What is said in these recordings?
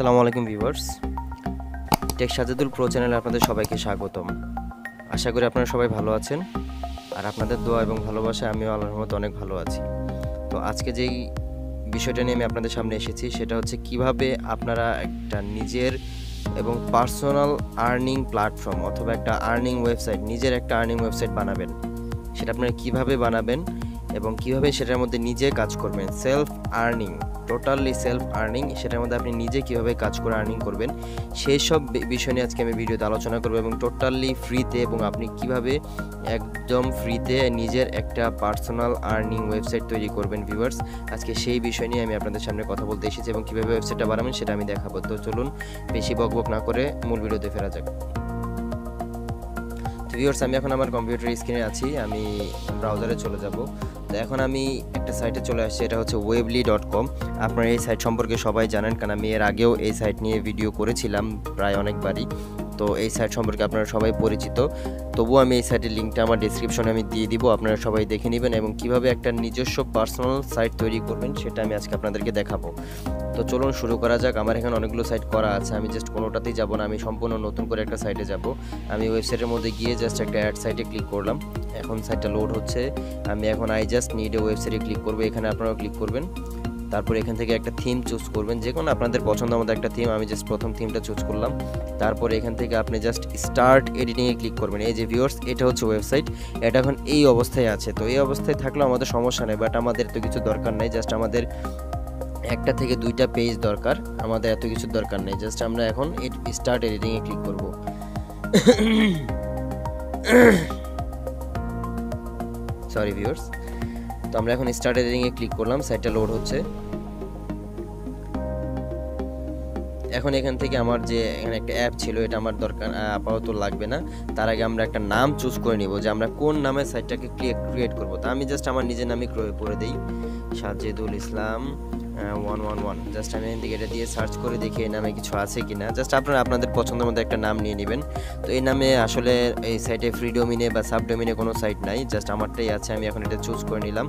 আসসালামুআলাইকুম viewers, take Sajedul pro চ্যানেলে আপনাদের সবাইকে স্বাগতম। আশা করি আপনারা সবাই ভালো আছেন, আর আপনাদের দোয়া এবং ভালোবাসায় আমিও আল্লাহর রহমতে অনেক ভালো আছি। তো আজকে যেই বিষয়টা নিয়ে আমি আপনাদের সামনে এসেছি সেটা হচ্ছে কিভাবে আপনারা একটা নিজের এবং পার্সোনাল আর্নিং প্ল্যাটফর্ম অথবা একটা আর্নিং ওয়েবসাইট, নিজের একটা আর্নিং ওয়েবসাইট বানাবেন। সেটা আপনারা কিভাবে বানাবেন এবং কিভাবে সেটার মধ্যে নিজে কাজ করবেন, self earning, totally self earning, সেটার মধ্যে আপনি নিজে কিভাবে কাজ করে আর্নিং করবেন সেই সব বিষয় নিয়ে আজকে আমি ভিডিওতে আলোচনা করব, এবং টোটালি ফ্রিতে, এবং আপনি কিভাবে একদম ফ্রিতে নিজের একটা পার্সোনাল আর্নিং ওয়েবসাইট তৈরি করবেন। ভিউয়ার্স, আজকে সেই বিষয় নিয়ে আমি আপনাদের সামনে কথা বলতে এসেছি এবং কিভাবে ওয়েবসাইটটা বানাবেন সেটা আমি দেখাবো। তো চলুন বেশি বকবক না করে মূল ভিডিওতে ফেরা যাক। তো ভিউয়ার্স, আমি এখন আমার কম্পিউটার স্ক্রিনে আছি, আমি ব্রাউজারে চলে যাব। তো এখন আমি একটা সাইটে চলে আসছি, এটা হচ্ছে webly.com। আপনারা এই সাইট সম্পর্কে সবাই জানেন, কারণ আমি এর আগেও এই সাইট নিয়ে ভিডিও করেছিলাম প্রায় অনেকবারই। তো এই সাইট সম্পর্কে আপনারা সবাই পরিচিত, তবুও আমি এই সাইটের লিঙ্কটা আমার ডেসক্রিপশনে আমি দিয়ে দিব, আপনারা সবাই দেখে নেবেন এবং কিভাবে একটা নিজস্ব পার্সোনাল সাইট তৈরি করবেন সেটা আমি আজকে আপনাদেরকে দেখাবো। তো চলুন শুরু করা যাক। আমার এখানে অনেকগুলো সাইট করা আছে, আমি জাস্ট কোনোটাতেই যাব না, আমি সম্পূর্ণ নতুন করে একটা সাইটে যাব। আমি ওয়েবসাইটের মধ্যে গিয়ে জাস্ট একটা অ্যাড সাইটে ক্লিক করলাম, এখন সাইটটা লোড হচ্ছে। আমি এখন আই জাস্ট নিড এ ওয়েবসাইটে ক্লিক করবো, এখানে আপনারাও ক্লিক করবেন। তারপর এখান থেকে একটা থিম চুজ করবেন, যে কোনো আপনাদের পছন্দ মতো একটা থিম। আমি জাস্ট প্রথম থিমটা চুজ করলাম। তারপর এখান থেকে আপনি জাস্ট স্টার্ট এডিটিংয়ে ক্লিক করবেন। এই যে ভিউয়ার্স, এটা হচ্ছে ওয়েবসাইট, এটা এখন এই অবস্থায় আছে। তো এই অবস্থায় থাকলেও আমাদের সমস্যা নেই, বাট আমাদের তো কিছু দরকার নেই, জাস্ট আমাদের একটা থেকে দুইটা পেজ দরকার, আমাদের এত কিছু দরকার নেই। জাস্ট আমরা এখন স্টার্ট এডিটিংয়ে ক্লিক করব। সরি ভিউয়ার্স, তো আমরা এখন স্টার্ট এডিটিংয়ে ক্লিক করলাম, সাইটটা লোড হচ্ছে। এখন এখান থেকে আমার যে এখানে একটা অ্যাপ ছিল, এটা আমার দরকার আপাতত লাগবে না। তার আগে আমরা একটা নাম চুজ করে নিব, যে আমরা কোন নামে সাইটটাকে ক্রিয়েট করব। তো আমি জাস্ট আমার নিজের নামে করে দিই, সাজেদুল ইসলাম 111। জাস্ট আমি এখান থেকে এটা দিয়ে সার্চ করে দেখি এই নামে কিছু আছে কিনা। জাস্ট আপনারা আপনাদের পছন্দের মতো একটা নাম নিয়ে নেবেন। তো এই নামে আসলে এই সাইটে ফ্রি ডোমিনে বা সাব ডোমিনে কোনো সাইট নাই, জাস্ট আমারটাই আছে। আমি এখন এটা চুজ করে নিলাম।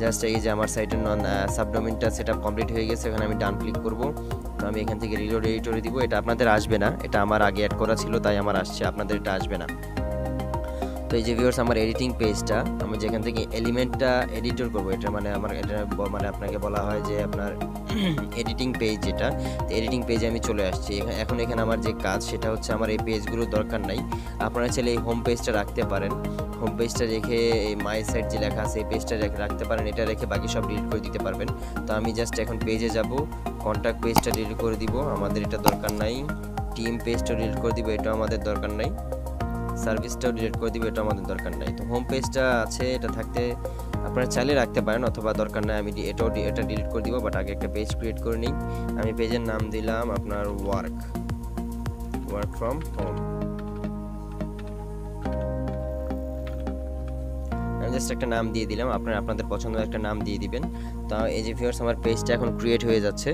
জাস্ট এই যে আমার সাইটের সাব ডোমিনটা সেট আপ কমপ্লিট হয়ে গেছে, এখানে আমি ডান ক্লিক করব। তো আমি এখান থেকে রিলোড এডিটরে দিব, এটা আপনাদের আসবে না, এটা আমার আগে অ্যাড করা ছিল তাই আমার আসছে, আপনাদের এটা আসবে না। তো এই যে ভিউয়ার্স, আমার এডিটিং পেজটা, আমি যেখান থেকে এলিমেন্টটা এডিটর করব, এটা মানে আমার এটা মানে আপনাকে বলা হয় যে আপনার এডিটিং পেজ, যেটা এডিটিং পেজে আমি চলে আসছি। এখন এখানে আমার যে কাজ সেটা হচ্ছে আমার এই পেজগুলো দরকার নাই। আপনারা চাইলে এই হোম পেজটা রাখতে পারেন, হোম পেজটা রেখে এই মাই সাইট যে লেখা আছে এই পেজটা রাখতে পারেন, এটা রেখে বাকি সব ডিলিট করে দিতে পারবেন। তো আমি জাস্ট এখন পেজে যাব, কন্ট্যাক্ট পেজটা ডিলিট করে দিব, আমাদের এটা দরকার নাই। টিম পেজটা ডিলিট করে দিব, এটা আমাদের দরকার নাই। সার্ভিসটাও ডিলিট করে দিব, এটা আমাদের দরকার নাই। তো হোম পেজটা আছে, এটা থাকতে আপনারা চাইলে রাখতে পারেন অথবা দরকার নাই, আমি এটা ডিলিট করে দিব। বাট আগে একটা পেজ ক্রিয়েট করে নিই। আমি পেজের নাম দিলাম আপনার ওয়ার্ক ফ্রম হোম। আমি জাস্ট একটা নাম দিয়ে দিলাম, আপনারা আপনাদের পছন্দের একটা নাম দিয়ে দিবেন। তো এই যে ভিউয়ার্স, আমার পেজটা এখন ক্রিয়েট হয়ে যাচ্ছে।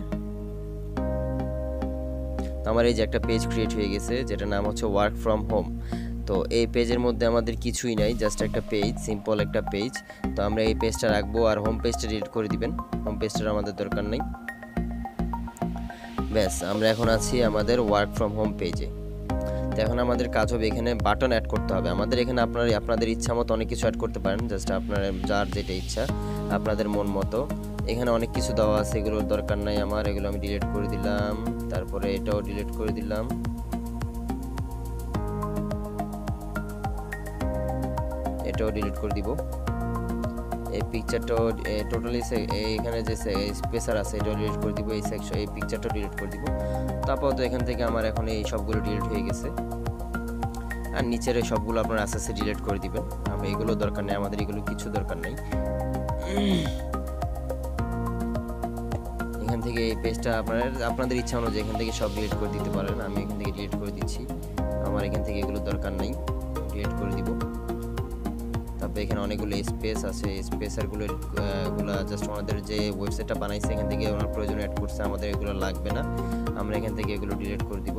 তো আমার এই যে একটা পেজ ক্রিয়েট হয়ে গেছে, যেটার নাম হচ্ছে ওয়ার্ক ফ্রম হোম। তো এই পেজের মধ্যে আমাদের কিছুই নাই, জাস্ট একটা পেজ, সিম্পল একটা পেজ। তো আমরা এই পেজটা রাখবো, আর হোম পেজটা ডিলিট করে দিবেন, হোম পেজটার আমাদের দরকার নেই। ব্যাস, আমরা এখন আছি আমাদের ওয়ার্ক ফ্রম হোম পেজে। তো এখন আমাদের কাজ হবে এখানে বাটন অ্যাড করতে হবে। আমাদের এখানে আপনাদের ইচ্ছা মতো অনেক কিছু অ্যাড করতে পারেন, জাস্ট আপনার যার যেটা ইচ্ছা আপনাদের মন মতো। এখানে অনেক কিছু দেওয়া আছে, এগুলোর দরকার নাই আমার, এগুলো আমি ডিলিট করে দিলাম। তারপরে এটাও ডিলিট করে দিলাম। এটাও ডিলিট করে দিব। এই পিকচারটাও টোটালি এখানে যে স্পেসার আছে এটাও ডিলিট করে দিব, এই সেকশন এই পিকচারটাও ডিলিট করে দিব। তারপর তো এখান থেকে আমার এখন এই সবগুলো ডিলিট হয়ে গেছে, আর নিচের এই সবগুলো আপনার আস্তে আস্তে ডিলিট করে দিবেন। এগুলো দরকার নেই আমাদের, এগুলো কিছু দরকার নেই। এখান থেকে এই পেজটা আপনাদের ইচ্ছা অনুযায়ী এখান থেকে সব ডিলিট করে দিতে পারেন। আমি এখান থেকে ডিলিট করে দিচ্ছি, আমার এখান থেকে এগুলো দরকার নেই, ডিলিট করে দিব। তারপরে এখানে অনেকগুলো স্পেস আছে, স্পেসারগুলো জাস্ট আমাদের যে ওয়েবসাইটটা বানাইছে এখান থেকে ওনার প্রয়োজন অ্যাড করছে, আমাদের এগুলো লাগবে না, আমরা এখান থেকে এগুলো ডিলিট করে দিব।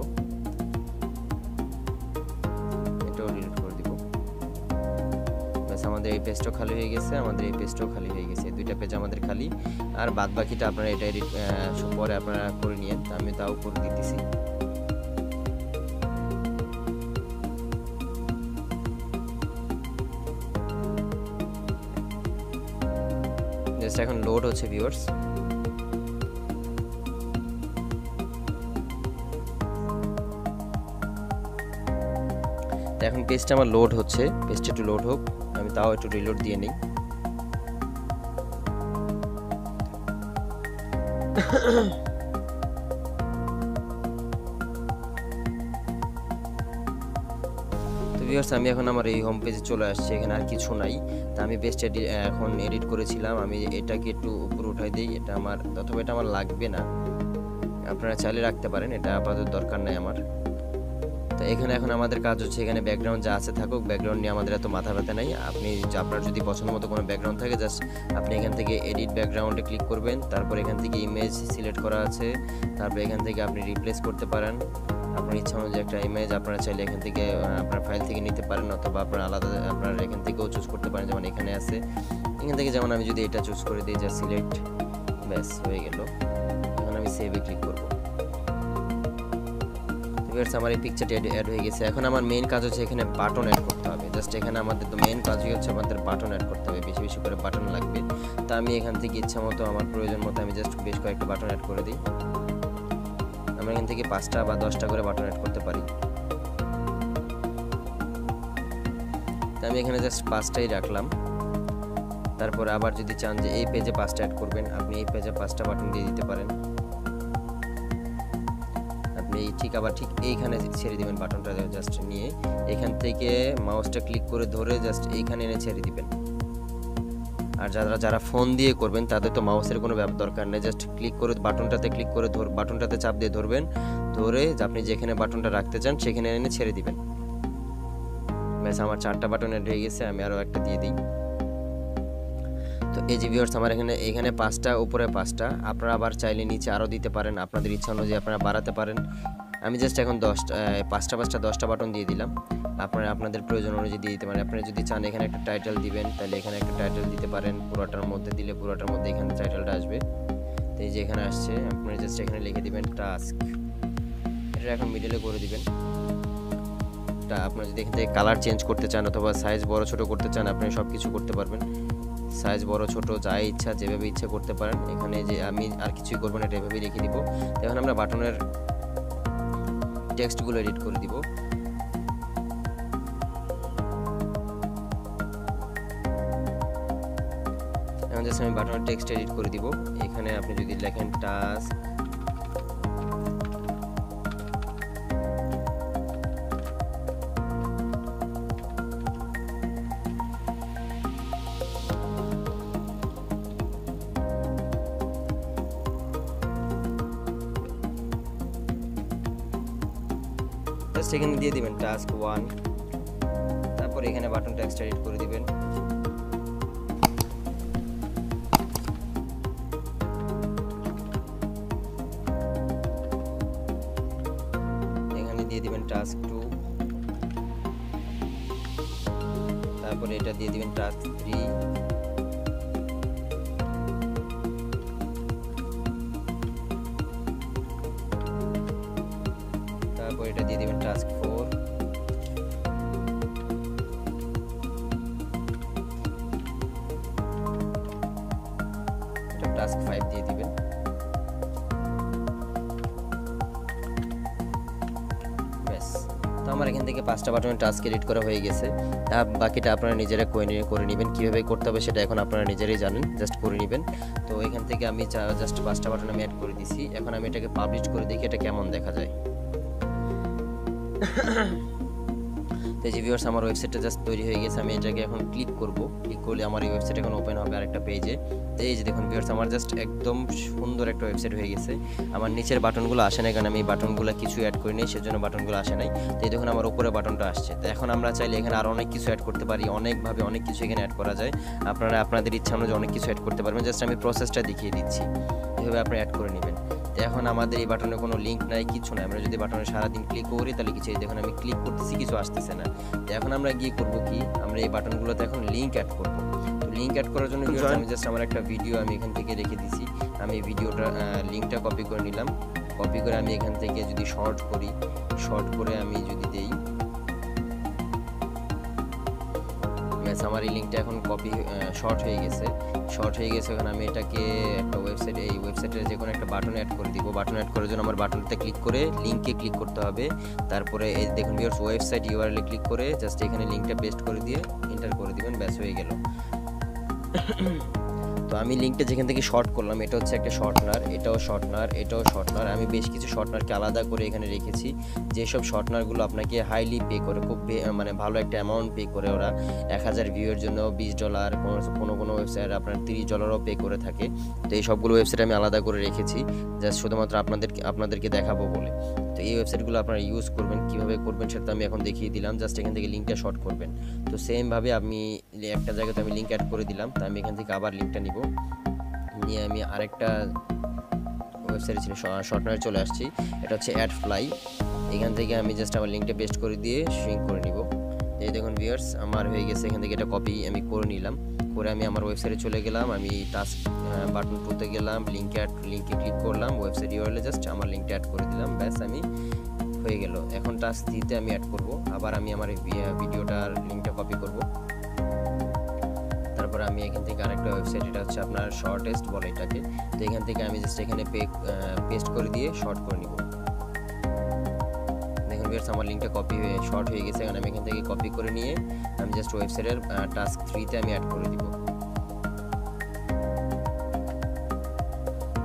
এটাও ডিলিট করে দিব। ব্যাস, আমাদের আমাদের এই পেজটাও খালি হয়ে গেছে, আমাদের এই পেজটাও খালি হয়ে গেছে, দুইটা পেজ আমাদের খালি। আর বাদ বাকিটা আপনারা এটা এডিট পরে আপনারা করে নিয়েন, আমি তাও করে দিতেছি। জাস্ট এখন লোড হচ্ছে ভিউয়ার্স। এখন পেজটা আমার লোড হচ্ছে, পেজটা একটু লোড হোক, আমি তাও একটু রিলোড দিয়ে নিই। তো ভিউয়ার্স আমি এখন আমার এই হোম পেজে চলে আসছি, এখানে আর কিছু নাই। তা আমি পেজটা এখন এডিট করেছিলাম, আমি এটাকে একটু উপরে উঠাই দিই, এটা আমার অথবা এটা আমার লাগবে না, আপনারা চাইলে রাখতে পারেন, এটা আপাতত দরকার নাই আমার। তো এখানে এখন আমাদের কাজ হচ্ছে এখানে ব্যাকগ্রাউন্ড যা আছে থাকুক, ব্যাকগ্রাউন্ড নিয়ে আমাদের এত মাথা ব্যথা নাই। আপনি আপনার যদি পছন্দ মতো কোনো ব্যাকগ্রাউন্ড থাকে জাস্ট আপনি এখান থেকে এডিট ব্যাকগ্রাউন্ডে ক্লিক করবেন, তারপর এখান থেকে ইমেজ সিলেক্ট করা আছে, তারপর এখান থেকে আপনি রিপ্লেস করতে পারেন আপনার ইচ্ছা অনুযায়ী একটা ইমেজ। আপনারা চাইলে এখান থেকে আপনার ফাইল থেকে নিতে পারেন, অথবা আপনার আলাদা আপনার এখান থেকেও চুজ করতে পারেন, যেমন এখানে আছে। এখান থেকে যেমন আমি যদি এটা চুজ করে দিই, যা সিলেক্ট, ব্যাস হয়ে গেল। এখন আমি সেভে ক্লিক করব। আমার এই পিকচারটি অ্যাড হয়ে গেছে। এখন আমার মেইন কাজ হচ্ছে এখানে বাটন অ্যাড করতে হবে। জাস্ট এখানে আমাদের তো মেইন কাজই হচ্ছে আমাদের বাটন অ্যাড করতে হবে, বেশি বেশি করে বাটন লাগবে। তা আমি এখান থেকে ইচ্ছা মতো আমার প্রয়োজন মতো আমি জাস্ট বেশ কয়েকটা বাটন অ্যাড করে দিই। আমরা এখান থেকে 5টা বা 10টা করে বাটন অ্যাড করতে পারি। তা আমি এখানে জাস্ট 5টাই রাখলাম। তারপর আবার যদি চান যে এই পেজে 5টা অ্যাড করবেন, আপনি এই পেজে 5টা বাটন দিয়ে দিতে পারেন। ঠিক আবার ঠিক এইখানে ছেড়ে দিবেন বাটনটা, জাস্ট নিয়ে এখান থেকে মাউসটা ক্লিক করে ধরে জাস্ট এইখানে এনে ছেড়ে দিবেন। আর যারা ফোন দিয়ে করবেন তাদের তো মাউসের কোনো দরকার নেই, জাস্ট ক্লিক করে বাটনটাতে ক্লিক করে বাটনটাতে চাপ দিয়ে ধরবেন, ধরে আপনি যেখানে বাটনটা রাখতে চান সেখানে এনে ছেড়ে দিবেন। ব্যাস আমার 4টা বাটন এড হয়ে গেছে, আমি আরও একটা দিয়ে দিই। তো এই যে ভিউয়ার্স আমার এখানে 5টা, উপরে 5টা, আপনারা আবার চাইলে নিচে আরও দিতে পারেন, আপনাদের ইচ্ছা অনুযায়ী আপনারা বাড়াতে পারেন। আমি জাস্ট এখন 10টা বাটন দিয়ে দিলাম, আপনারা আপনাদের প্রয়োজন অনুযায়ী দিয়ে দিতে পারেন। আপনারা যদি চান এখানে একটা টাইটেল দিবেন, তাহলে এখানে একটা টাইটেল দিতে পারেন, পুরোটার মধ্যে দিলে পুরোটার মধ্যে এখানে টাইটেলটা আসবে। তো এই যে এখানে আসছে, আপনারা জাস্ট এখানে লিখে দিবেন টাস্ক, এটা এখন মিডলে করে দিবেন। আপনারা যদি এখান থেকে কালার চেঞ্জ করতে চান অথবা সাইজ বড় ছোট করতে চান, আপনি সব কিছু করতে পারবেন। সাইজ বড় ছোট যা ইচ্ছা যেভাবে ইচ্ছা করতে পারেন। এখানে যে আমি আর কিছুই করবো না, এটা এভাবেই রেখে দিব। এখন আমরা বাটনের টেক্সটগুলো এডিট করে দিব। এখন জাস্ট আমি বাটনের টেক্সট এডিট করে দিব। এখানে আপনি যদি লেখেন টাস্ক, জাস্ট এখানে দিয়ে দিবেন টাস্ক 1, তারপর এখানে বাটন টেক্সট এডিট করে দিবেন। এখানে দিয়ে দিবেন টাস্ক 2, তারপর এটা দিয়ে দিবেন টাস্ক 3, তারপর এটা দিয়ে দিবেন টাস্ক 4, এটা টাস্ক 5 দিয়ে দিবেন। ব্যাস, তো আমার এখান থেকে 5টা বাটনের টাস্ক এডিট করা হয়ে গেছে। বাকিটা আপনারা নিজেরা করে নেবেন, কীভাবে করতে হবে সেটা এখন আপনারা নিজেরাই জানেন, জাস্ট করে নেবেন। তো এখান থেকে আমি জাস্ট 5টা বাটন আমি অ্যাড করে দিছি। এখন আমি এটাকে পাবলিশ করে দেখি এটা কেমন দেখা যায়। তো এই যে ভিউয়ার্স আমার ওয়েবসাইটটা জাস্ট তৈরি হয়ে গেছে। আমি এটাকে এখন ক্লিক করব, ক্লিক করলে আমার এই ওয়েবসাইট এখন ওপেন হবে আরেকটা পেজে। তো এই যে দেখুন ভিউয়ার্স আমার জাস্ট একদম সুন্দর একটা ওয়েবসাইট হয়ে গেছে। আমার নিচের বাটনগুলো আসে না, কারণ আমি এই বাটনগুলো কিছু অ্যাড করি নাই, সেজন্য বাটনগুলো আসে নাই। তো এই দেখুন আমার উপরে বাটনটা আসছে। তো এখন আমরা চাইলে এখানে আরও অনেক কিছু অ্যাড করতে পারি, অনেকভাবে অনেক কিছু এখানে অ্যাড করা যায়। আপনারা আপনাদের ইচ্ছা অনুযায়ী অনেক কিছু অ্যাড করতে পারবেন। জাস্ট আমি প্রসেসটা দেখিয়ে দিচ্ছি, এভাবে আপনি অ্যাড করে নেবেন। তো এখন আমাদের এই বাটনে কোনো লিঙ্ক নাই, কিছু নাই। আমরা যদি বাটনে সারাদিন ক্লিক করি তাহলে কিছু, দেখুন আমি ক্লিক করতেছি কিছু আসতেছে না। তো এখন আমরা গিয়ে করব কি, আমরা এই বাটনগুলোতে এখন লিঙ্ক অ্যাড করব। তো লিঙ্ক অ্যাড করার জন্য আমি জাস্ট আমার একটা ভিডিও আমি এখান থেকে রেখে দিছি, আমি ভিডিওটা লিঙ্কটা কপি করে নিলাম। কপি করে আমি এখান থেকে যদি শর্ট করি, শর্ট করে আমি যদি দেই, আমার এই লিঙ্কটা এখন কপি শর্ট হয়ে গেছে, শর্ট হয়ে গেছে। এখন আমি এটাকে একটা ওয়েবসাইটে, এই ওয়েবসাইটের যে কোনো একটা বাটন অ্যাড করে দিব। বাটন অ্যাড করার জন্য আমার বাটনটাতে ক্লিক করে লিঙ্কে ক্লিক করতে হবে। তারপরে এই দেখুন ভিউয়ার্স, ওয়েবসাইট ইউআরএল ক্লিক করে জাস্ট এখানে লিঙ্কটা পেস্ট করে দিয়ে এন্টার করে দিবেন, ব্যাস হয়ে গেল। তো আমি লিঙ্কটা যেখান থেকে শর্ট করলাম, এটা হচ্ছে একটা শর্টনার, এটাও শর্টনার, এটাও শর্টনার। আমি বেশ কিছু শর্টনারকে আলাদা করে এখানে রেখেছি, যেসব শর্টনারগুলো আপনাকে হাইলি পে করে, খুব মানে ভালো একটা অ্যামাউন্ট পে করে। ওরা 1000 ভিউয়ের জন্য $20, কোনো ওয়েবসাইট আপনার $30ও পে করে থাকে। তো এই সবগুলো ওয়েবসাইট আমি আলাদা করে রেখেছি, জাস্ট শুধুমাত্র আপনাদেরকে দেখাবো বলে। তো এই ওয়েবসাইটগুলো আপনারা ইউজ করবেন, কীভাবে করবেন সেটা আমি এখন দেখিয়ে দিলাম। জাস্ট এখান থেকে লিঙ্কটা শর্ট করবেন। তো সেমভাবে আমি একটা জায়গাতে আমি লিঙ্ক অ্যাড করে দিলাম। তো আমি এখান থেকে আবার লিঙ্কটা নিব, নিয়ে আমি আরেকটা ওয়েবসাইটে ছিল শর্টনারে চলে আসছি, এটা হচ্ছে অ্যাডফ্লাই। এখান থেকে আমি জাস্ট আমার লিঙ্কটা পেস্ট করে দিয়ে শ্রিঙ্ক করে নিব। এই দেখুন ভিউয়ার্স, আমার হয়ে গেছে। এখান থেকে এটা কপি আমি করে নিলাম, করে আমি আমার ওয়েবসাইটে চলে গেলাম। আমি টাস্ক বাটন 2তে গেলাম, লিঙ্কে ক্লিক করলাম, ওয়েবসাইট ইউআরএল জাস্ট আমার লিঙ্কটা অ্যাড করে দিলাম, ব্যাস আমি হয়ে গেল। এখন টাস্ক 3তে আমি অ্যাড করব। আবার আমি আমার ভিডিওটার লিঙ্কটা কপি করব। তারপর আমি এখান থেকে আরেকটা ওয়েবসাইট, এটা হচ্ছে আপনার শর্টেস্ট বলে এটাকে। তো এখান থেকে আমি জাস্ট এখানে পেস্ট করে দিয়ে শর্ট করে নিব। দেখুন ভিউয়ার্স, আমার লিঙ্কটা কপি হয়ে শর্ট হয়ে গেছে। এখন আমি এখান থেকে কপি করে নিয়ে আমি জাস্ট ওয়েবসাইটের টাস্ক 3তে আমি অ্যাড করে দিব।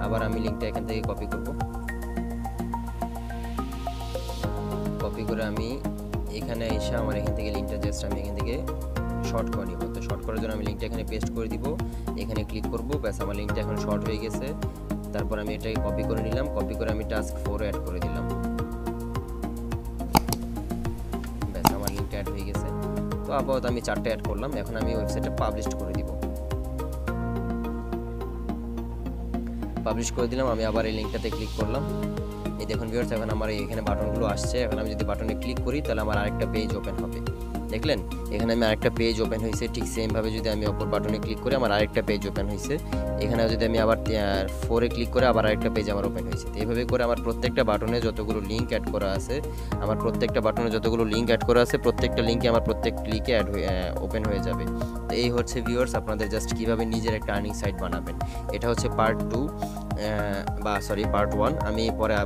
আবার আমি লিঙ্কটা এখান থেকে কপি করব, কপি করে আমি এখানে এসে আমার এখান থেকে লিঙ্কটা জাস্ট আমি এখান থেকে শর্ট করে নিব। তো শর্ট করার জন্য আমি লিঙ্কটা এখানে পেস্ট করে দিব, এখানে ক্লিক করব, ব্যাস আমার লিঙ্কটা এখন শর্ট হয়ে গেছে। তারপর আমি এটাকে কপি করে নিলাম, কপি করে আমি টাস্ক 4 অ্যাড করে দিলাম, ব্যাস আমার লিঙ্কটা অ্যাড হয়ে গেছে। তো আপাতত আমি 4টা অ্যাড করলাম। এখন আমি ওয়েবসাইটটা পাবলিশ করে দিব, পাবলিশ করে দিলাম। আমি আবার এই লিঙ্কটাতে ক্লিক করলাম। এই দেখুন ভিউয়ার্স, এখন আমার এখানে বাটনগুলো আসছে। এখন আমি যদি বাটনে ক্লিক করি তাহলে আমার আরেকটা পেজ ওপেন হবে। দেখলেন, এখানে আমি আরেকটা পেজ ওপেন হয়েছে। ঠিক সেমভাবে যদি আমি অপর বাটনে ক্লিক করি আমার আরেকটা পেজ ওপেন হয়েছে। এখানে যদি আমি আবার 4-এ ক্লিক করে আবার আরেকটা পেজ আমার ওপেন হয়েছে। তো এইভাবে করে আমার প্রত্যেকটা বাটনে যতগুলো লিঙ্ক অ্যাড করা আছে, প্রত্যেকটা লিঙ্কে আমার প্রত্যেক ক্লিকে ওপেন হয়ে যাবে। তো এই হচ্ছে ভিউয়ার্স আপনাদের জাস্ট কীভাবে নিজের একটা আর্নিং সাইট বানাবেন। এটা হচ্ছে পার্ট 1। আমি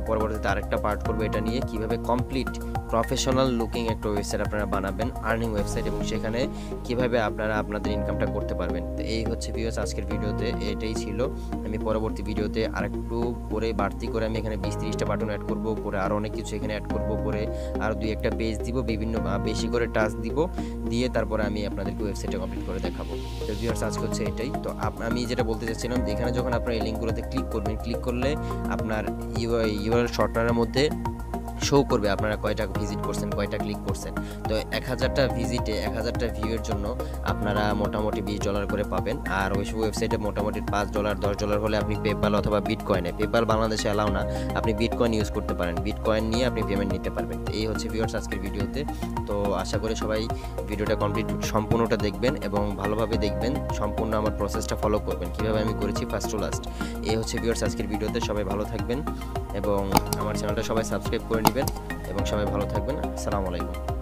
পরবর্তীতে আরেকটা পার্ট করবো এটা নিয়ে, কীভাবে কমপ্লিট প্রফেশনাল লুকিং একটা ওয়েবসাইট আপনারা বানাবেন, আর্নিং ওয়েবসাইট, এবং সেখানে কিভাবে আপনারা আপনাদের ইনকামটা করতে পারবেন। তো এই হচ্ছে ভিউয়ার্স আজকের ভিডিওতে, এটাই ছিল। আমি পরবর্তী ভিডিওতে আরেকটু করে বাড়তি করে আমি এখানে 20-30টা বাটন অ্যাড করব, করে আরও অনেক কিছু এখানে অ্যাড করব, করে আরও 2-1টা পেজ দিব, বিভিন্ন বেশি করে টাস্ক দিব, দিয়ে তারপরে আমি আপনাদেরকে ওয়েবসাইটটা কমপ্লিট করে দেখাবো। তো ভিউয়ার্স আজকে হচ্ছে এটাই। তো আমি যেটা বলতে চাচ্ছিলাম, এখানে যখন আপনার এই লিঙ্কগুলোতে ক্লিক করবেন, ক্লিক করলে আপনার ইউআরএল শর্টনারের মধ্যে শো করবে আপনারা কয়টা ভিজিট করছেন, কয়টা ক্লিক করছেন। তো 1000টা ভিজিটে 1000টা ভিউয়ের জন্য আপনারা মোটামুটি $20 করে পাবেন। আর ওই ওয়েবসাইটে মোটামুটি $5, $10 হলে আপনি পেপ্যাল অথবা বিটকয়েনে, পেপ্যাল বাংলাদেশে অ্যালাউ না, আপনি বিটকয়েন ইউজ করতে পারেন, বিটকয়েন নিয়ে আপনি পেমেন্ট নিতে পারবেন। তো এই হচ্ছে ভিউয়ার্স আজকের ভিডিওতে। তো আশা করি সবাই ভিডিওটা সম্পূর্ণটা দেখবেন এবং ভালোভাবে দেখবেন, সম্পূর্ণ আমার প্রসেসটা ফলো করবেন, কীভাবে আমি করেছি ফার্স্ট টু লাস্ট। এই হচ্ছে ভিউয়ার্স আজকের ভিডিওতে। সবাই ভালো থাকবেন এবং আমার চ্যানেলটা সবাই সাবস্ক্রাইব করে নেবেন এবং সবাই ভালো থাকবেন। আসসালামু আলাইকুম।